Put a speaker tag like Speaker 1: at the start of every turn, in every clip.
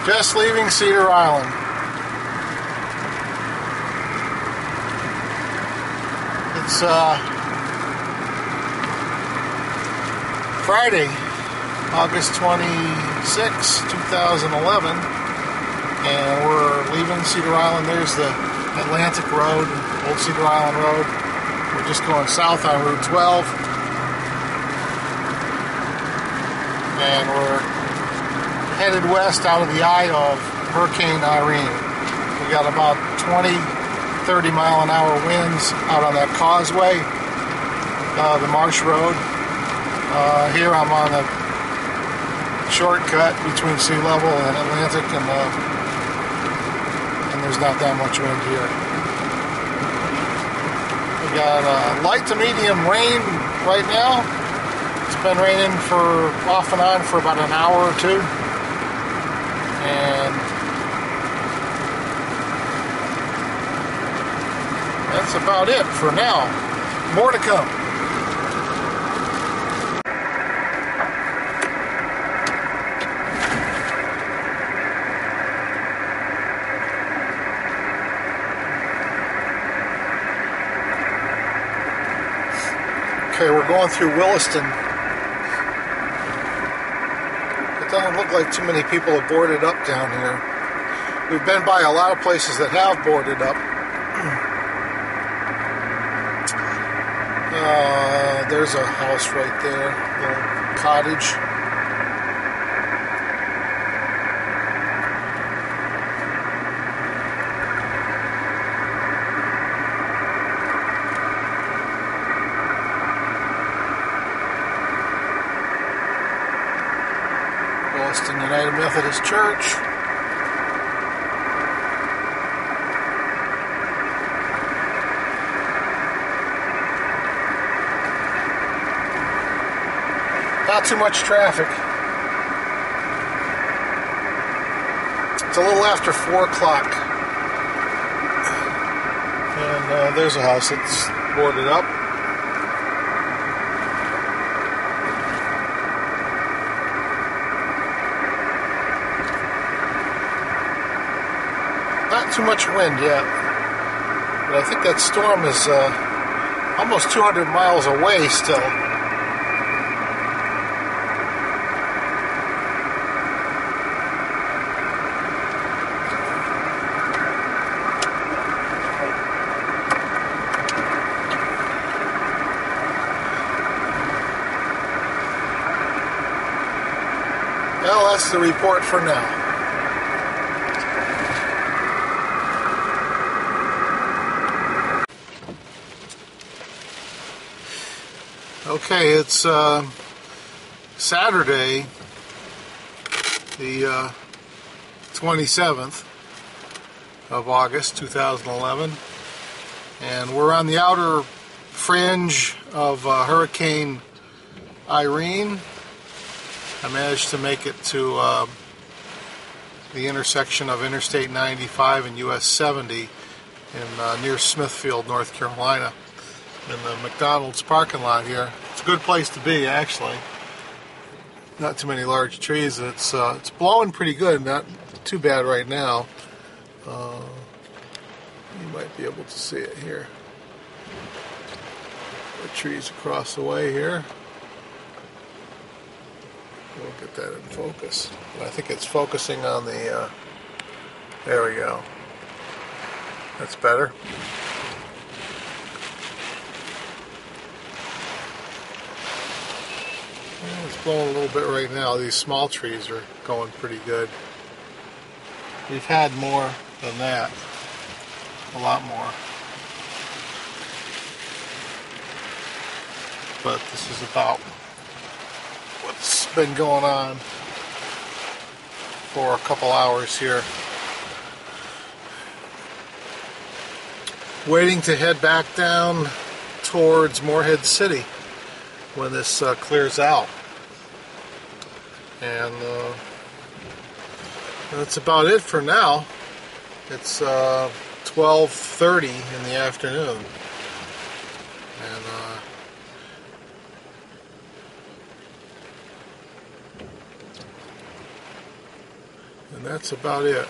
Speaker 1: Just leaving Cedar Island. It's Friday, August 26, 2011, and we're leaving Cedar Island. There's the Atlantic Road, Old Cedar Island Road. We're just going south on Route 12, and we're headed west out of the eye of Hurricane Irene. We got about 20-30 mile an hour winds out on that causeway, the Marsh Road. Here I'm on a shortcut between sea level and Atlantic, and there's not that much wind here. We got light to medium rain right now. It's been raining for off and on for about an hour or two, and that's about it for now. More to come. Okay, we're going through Williston. It doesn't look like too many people have boarded up down here. We've been by a lot of places that have boarded up. There's a house right there, a cottage. Williston United Methodist Church. Not too much traffic. It's a little after 4 o'clock. And there's a house that's boarded up. Not too much wind yet. But I think that storm is almost 200 miles away still. Well, that's the report for now. Okay, it's Saturday, the 27th of August 2011, and we're on the outer fringe of Hurricane Irene. I managed to make it to the intersection of Interstate 95 and US 70 in near Smithfield, North Carolina, in the McDonald's parking lot here. It's a good place to be, actually. Not too many large trees. It's blowing pretty good, not too bad right now. You might be able to see it here. The trees across the way here. We'll get that in focus. I think it's focusing on the, there we go. That's better. It's blowing a little bit right now. These small trees are going pretty good. We've had more than that. A lot more. But this is about what's been going on for a couple hours here. Waiting to head back down towards Morehead City when this clears out. And that's about it for now. It's 12:30 in the afternoon. And And that's about it.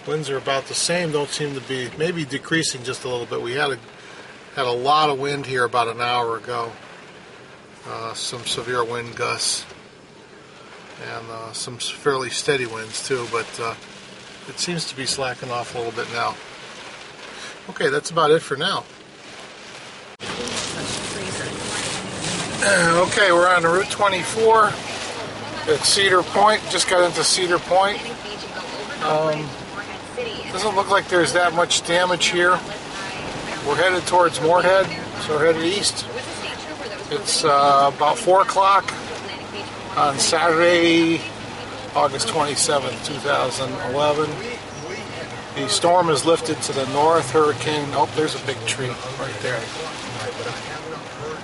Speaker 1: Winds are about the same, don't seem to be, maybe decreasing just a little bit. We had a lot of wind here about an hour ago. Some severe wind gusts and some fairly steady winds too, but it seems to be slacking off a little bit now. Okay, that's about it for now. Okay, we're on Route 24 at Cedar Point. Just got into Cedar Point. Doesn't look like there's that much damage here. We're headed towards Moorhead, so we're headed east. It's about 4 o'clock on Saturday, August 27th, 2011. The storm has lifted to the north. Hurricane, oh, there's a big tree right there.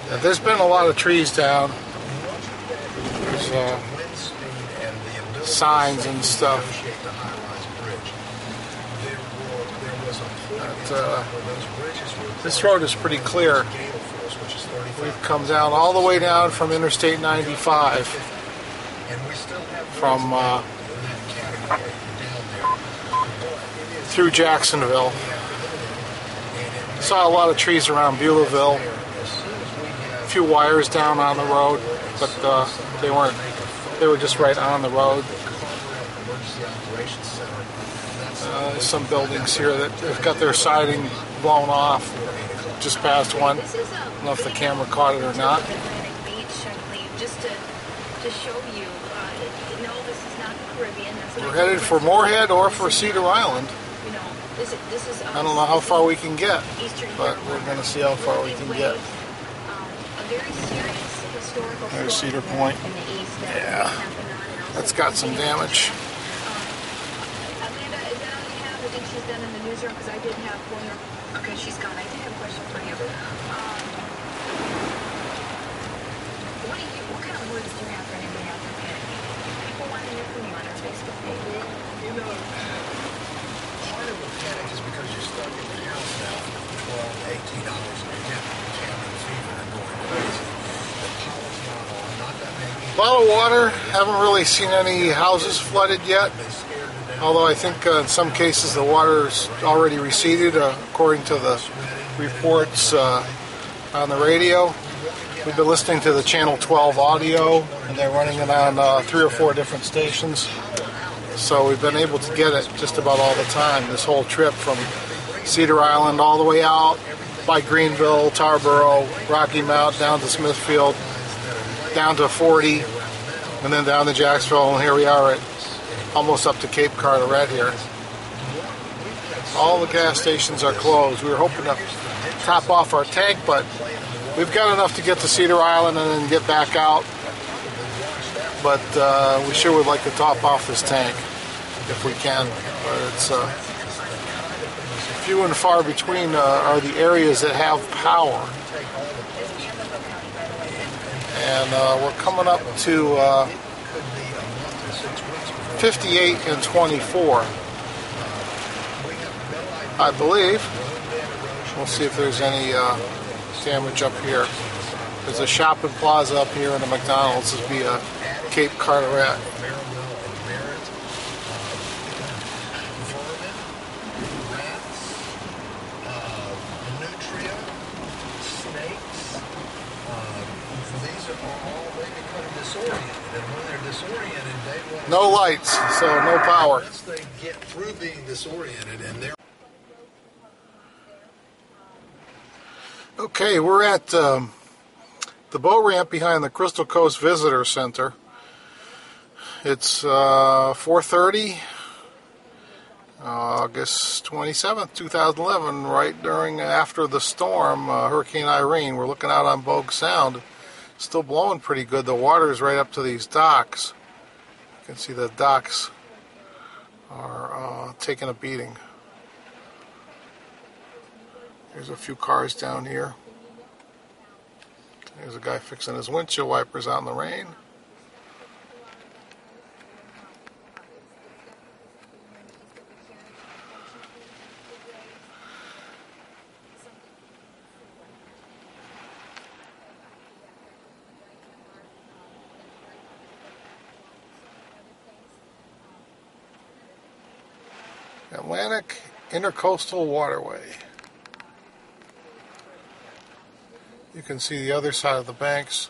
Speaker 1: Now, there's been a lot of trees down. There's signs and stuff. But, this road is pretty clear. We've come down all the way down from Interstate 95 from through Jacksonville. Saw a lot of trees around Beulahville. A few wires down on the road, but they weren't. They were just right on the road. There's some buildings here that have got their siding blown off. Just past one. I don't know if the camera caught it or not. We're headed for Moorhead or for Cedar Island. I don't know how far we can get, but we're going to see how far we can get. There's Cedar Point. Yeah, that's got some damage.
Speaker 2: Okay, she's gone. I did have a question for you. What kind of words do you have for anybody out there panicking? People want to hear from you on our Facebook page.
Speaker 3: You know, part of the panic is because you're stuck in the house now for 12, 18 hours and you're getting cabin fever and going crazy. The power's not on, not that many.
Speaker 1: A lot of water. Haven't really seen any houses flooded yet. Although I think in some cases the water's already receded, according to the reports on the radio. We've been listening to the Channel 12 audio, and they're running it on 3 or 4 different stations. So we've been able to get it just about all the time. This whole trip from Cedar Island all the way out by Greenville, Tarboro, Rocky Mount, down to Smithfield, down to 40, and then down to Jacksonville, and here we are at almost up to Cape Carteret here. All the gas stations are closed. We were hoping to top off our tank, but we've got enough to get to Cedar Island and then get back out. But we sure would like to top off this tank if we can. But it's few and far between are the areas that have power. And we're coming up to 58 and 24, I believe. We'll see if there's any damage up here. There's a shopping plaza up here and a McDonald's. This would be a Cape Carteret. No lights, so no power.
Speaker 3: They get through being disoriented and they're
Speaker 1: okay, we're at the boat ramp behind the Crystal Coast Visitor Center. It's 4:30, August 27th, 2011, right after the storm, Hurricane Irene. We're looking out on Bogue Sound. Still blowing pretty good. The water is right up to these docks. You can see the docks are taking a beating. There's a few cars down here. There's a guy fixing his windshield wipers out in the rain. Atlantic Intercoastal Waterway. You can see the other side of the banks,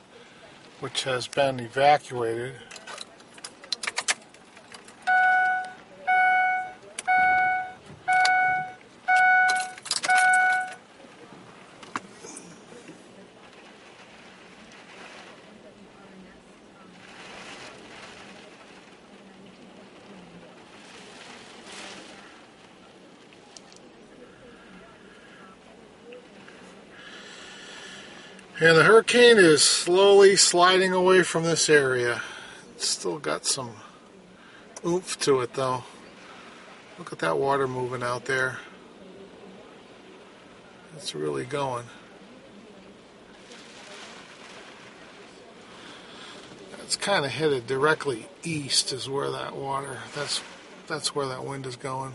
Speaker 1: which has been evacuated. And the hurricane is slowly sliding away from this area. It's still got some oomph to it though. Look at that water moving out there. It's really going. It's kind of headed directly east is where that water, that's where that wind is going.